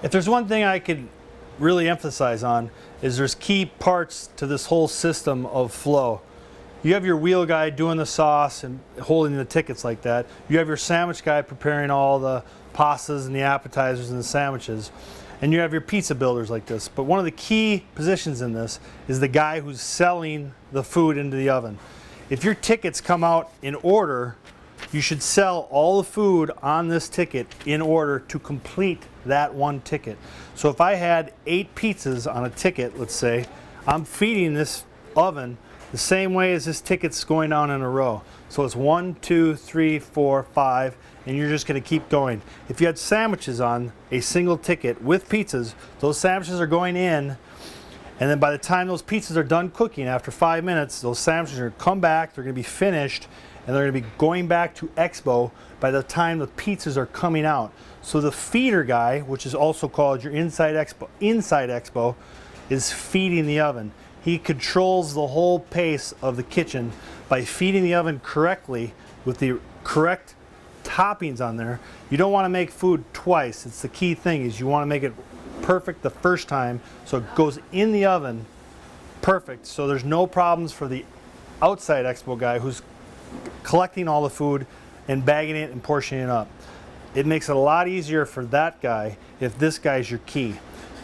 If there's one thing I could really emphasize on, is there's key parts to this whole system of flow. You have your wheel guy doing the sauce and holding the tickets like that. You have your sandwich guy preparing all the pastas and the appetizers and the sandwiches. And you have your pizza builders like this. But one of the key positions in this is the guy who's selling the food into the oven. If your tickets come out in order, you should sell all the food on this ticket in order to complete that one ticket. So if I had 8 pizzas on a ticket, let's say, I'm feeding this oven the same way as this ticket's going down in a row. So it's 1, 2, 3, 4, 5, and you're just going to keep going. If you had sandwiches on a single ticket with pizzas, those sandwiches are going in, and then by the time those pizzas are done cooking, after 5 minutes, those sandwiches are going to come back, they're going to be finished, and they're going to be going back to Expo by the time the pizzas are coming out. So the feeder guy, which is also called your inside Expo, is feeding the oven. He controls the whole pace of the kitchen by feeding the oven correctly with the correct toppings on there. You don't want to make food twice. It's the key thing, is you want to make it perfect the first time so it goes in the oven perfect, so there's no problems for the outside Expo guy who's collecting all the food and bagging it and portioning it up. It makes it a lot easier for that guy if this guy's your key.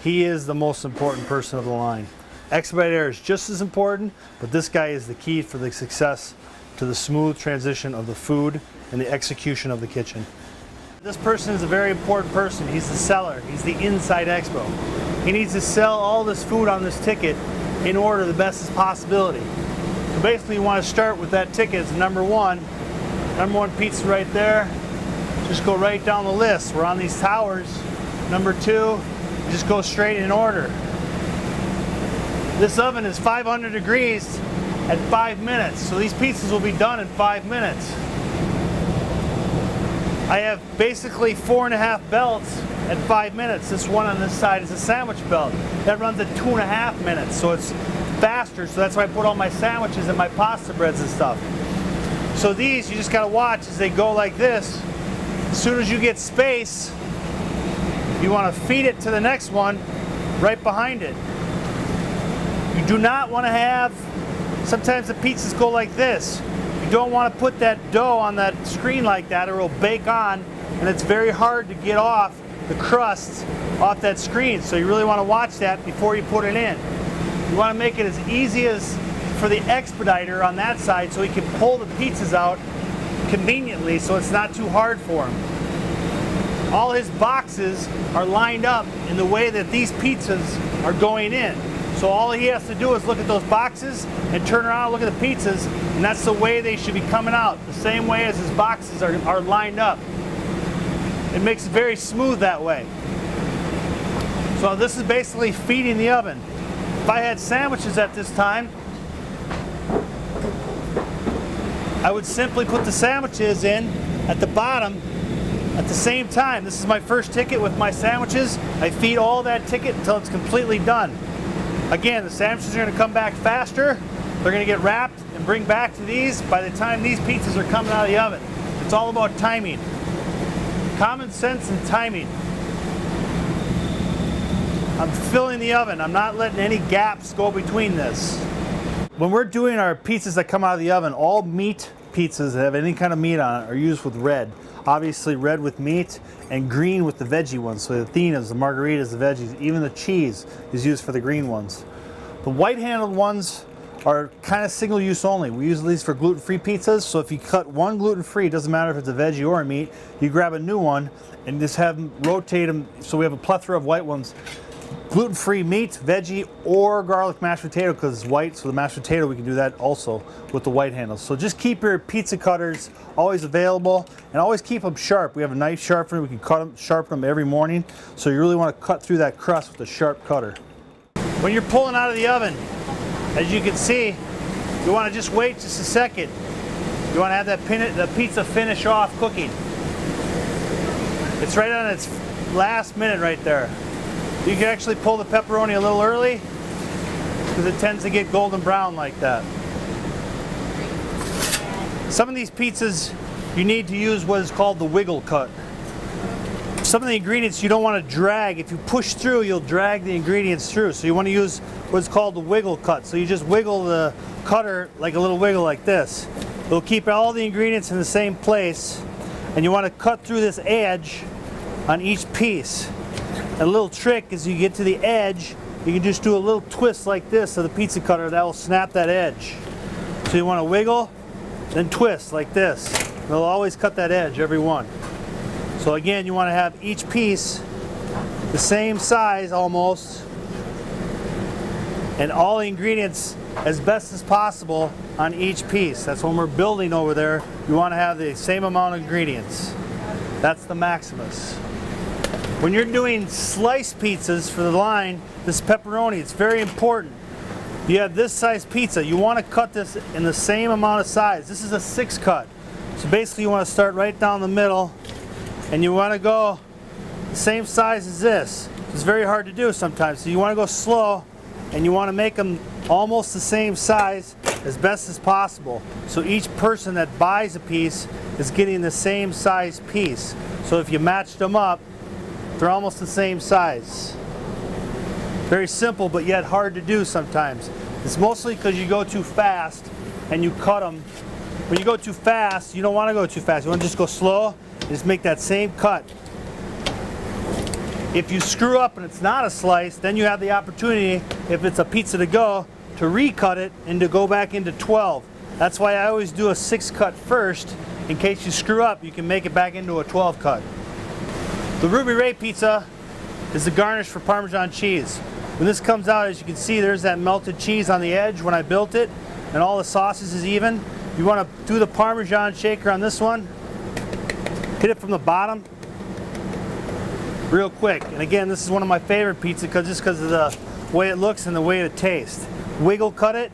He is the most important person of the line. Expedite air is just as important, but this guy is the key for the success to the smooth transition of the food and the execution of the kitchen. This person is a very important person. He's the seller. He's the inside Expo. He needs to sell all this food on this ticket in order the best as possibility. So basically you want to start with that ticket as number one. Number one pizza right there. Just go right down the list. We're on these towers. Number 2, just go straight in order. This oven is 500 degrees at 5 minutes, so these pizzas will be done in 5 minutes. I have basically 4.5 belts at 5 minutes. This one on this side is a sandwich belt. That runs at 2.5 minutes, so it's faster, so that's why I put all my sandwiches and my pasta breads and stuff. So these, you just gotta watch as they go like this. As soon as you get space, you wanna feed it to the next one right behind it. You do not want to have, sometimes the pizzas go like this. You don't want to put that dough on that screen like that or it'll bake on, and it's very hard to get off the crust off that screen. So you really want to watch that before you put it in. You want to make it as easy as for the expediter on that side so he can pull the pizzas out conveniently so it's not too hard for him. All his boxes are lined up in the way that these pizzas are going in. So all he has to do is look at those boxes and turn around and look at the pizzas, and that's the way they should be coming out, the same way as his boxes are lined up. It makes it very smooth that way. So this is basically feeding the oven. If I had sandwiches at this time, I would simply put the sandwiches in at the bottom at the same time. This is my first ticket with my sandwiches. I feed all that ticket until it's completely done. Again, the sandwiches are going to come back faster. They're going to get wrapped and bring back to these by the time these pizzas are coming out of the oven. It's all about timing. Common sense and timing. I'm filling the oven. I'm not letting any gaps go between this. When we're doing our pizzas that come out of the oven, all meat pizzas that have any kind of meat on it are used with red. Obviously red with meat and green with the veggie ones. So the Athenas, the margaritas, the veggies, even the cheese is used for the green ones. The white-handled ones are kind of single use only. We use these for gluten-free pizzas. So if you cut one gluten-free, it doesn't matter if it's a veggie or a meat, you grab a new one and just have them rotate them. So we have a plethora of white ones. Gluten-free meat, veggie, or garlic mashed potato because it's white, so the mashed potato we can do that also with the white handles. So just keep your pizza cutters always available and always keep them sharp. We have a knife sharpener, we can cut them, sharpen them every morning. So you really want to cut through that crust with a sharp cutter. When you're pulling out of the oven, as you can see, you want to just wait just a second. You want to have the pizza finish off cooking. It's right on its last minute right there. You can actually pull the pepperoni a little early because it tends to get golden brown like that. Some of these pizzas you need to use what is called the wiggle cut. Some of the ingredients you don't want to drag. If you push through, you'll drag the ingredients through. So you want to use what's called the wiggle cut. So you just wiggle the cutter like a little wiggle like this. It'll keep all the ingredients in the same place, and you want to cut through this edge on each piece. A little trick is you get to the edge, you can just do a little twist like this of the pizza cutter. That will snap that edge. So you want to wiggle, then twist like this. It'll always cut that edge, every one. So again, you want to have each piece the same size almost, and all the ingredients as best as possible on each piece. That's when we're building over there. You want to have the same amount of ingredients. That's the Maximus. When you're doing sliced pizzas for the line, this pepperoni, it's very important. You have this size pizza. You want to cut this in the same amount of size. This is a 6 cut. So basically you want to start right down the middle, and you want to go the same size as this. It's very hard to do sometimes. So you want to go slow, and you want to make them almost the same size as best as possible. So each person that buys a piece is getting the same size piece. So if you matched them up, they're almost the same size. Very simple, but yet hard to do sometimes. It's mostly because you go too fast and you cut them. When you go too fast, you don't want to go too fast. You want to just go slow and just make that same cut. If you screw up and it's not a slice, then you have the opportunity, if it's a pizza to go, to recut it and to go back into 12. That's why I always do a 6 cut first. In case you screw up, you can make it back into a 12 cut. The Ruby Ray pizza is the garnish for Parmesan cheese. When this comes out, as you can see, there's that melted cheese on the edge when I built it, and all the sauces is even. You want to do the Parmesan shaker on this one. Hit it from the bottom real quick. And again, this is one of my favorite pizzas just because of the way it looks and the way it tastes. Wiggle cut it.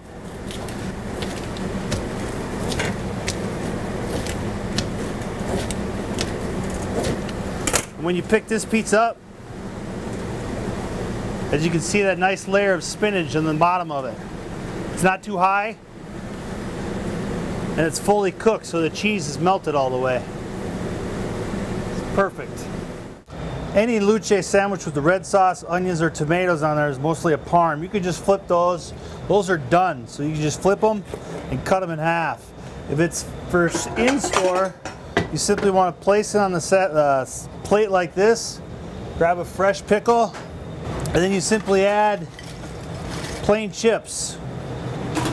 When you pick this pizza up, as you can see, that nice layer of spinach on the bottom of it. It's not too high, and it's fully cooked, so the cheese is melted all the way. It's perfect. Any luce sandwich with the red sauce, onions, or tomatoes on there is mostly a parm. You could just flip those. Those are done, so you can just flip them and cut them in half. If it's for in-store, you simply want to place it on the plate like this, grab a fresh pickle, and then you simply add plain chips.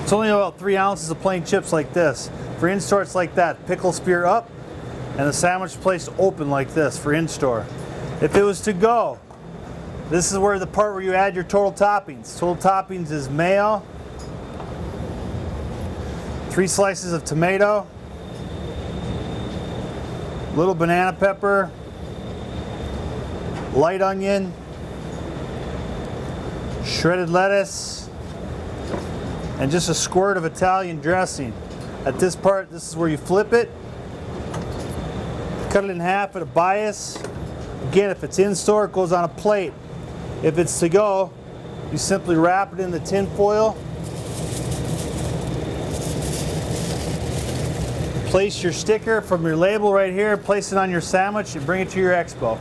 It's only about 3 ounces of plain chips like this. For in-store, it's like that. Pickle spear up, and the sandwich placed open like this for in-store. If it was to go, this is where the part where you add your total toppings. Total toppings is mayo, 3 slices of tomato, little banana pepper, light onion, shredded lettuce, and just a squirt of Italian dressing. At this part, this is where you flip it, cut it in half at a bias. Again, if it's in store, it goes on a plate. If it's to go, you simply wrap it in the tin foil, place your sticker from your label right here, place it on your sandwich, and bring it to your expo.